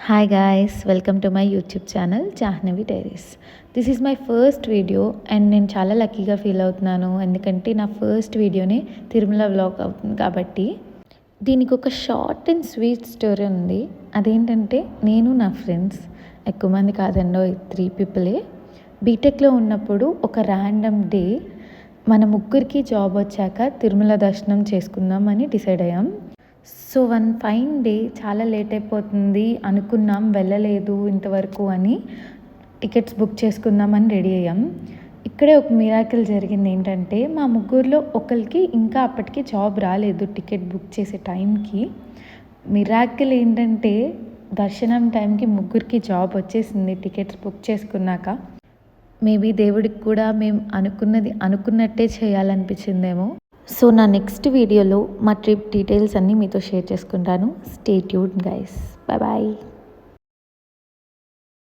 Hi guys, welcome to my YouTube channel Jahnavi diaries. This is my first video and నేను చాలా లక్కీగా feel అవుతున్నాను. ఎందుకంటే నా ఫస్ట్ వీడియోనే తిరుమల వ్లాగ్ అవుతుంది కాబట్టి. దీనికి ఒక షార్ట్ అండ్ స్వీట్ స్టోరీ ఉంది. అదేంటంటే నేను నా ఫ్రెండ్స్ ఎక్కువ మంది కాదండో 3 పీపులే బీటెక్లో ఉన్నప్పుడు ఒక ర్యాండమ్ డే మన ముగ్గురికి జాబ్ వచ్చాక తిరుమల దర్శనం చేసుకుందామని డిసైడ్ అయ్యాం. సో వన్ ఫైన్ డే చాలా లేట్ అయిపోతుంది అనుకున్నాం, వెళ్ళలేదు ఇంతవరకు అని. టికెట్స్ బుక్ చేసుకుందామని రెడీ అయ్యాం. ఇక్కడే ఒక మిరాకిల్ జరిగింది. ఏంటంటే మా ముగ్గురులో ఒకరికి ఇంకా అప్పటికి జాబ్ రాలేదు టికెట్ బుక్ చేసే టైంకి. మిరాకిల్ ఏంటంటే దర్శనం టైంకి ముగ్గురికి జాబ్ వచ్చేసింది టికెట్స్ బుక్ చేసుకున్నాక. మేబీ దేవుడికి కూడా మేము అనుకున్నట్టే చేయాలనిపించిందేమో. సో నా నెక్స్ట్ వీడియోలో మా ట్రిప్ డీటెయిల్స్ అన్నీ మీతో షేర్ చేసుకుంటాను. Stay tuned guys. Bye bye.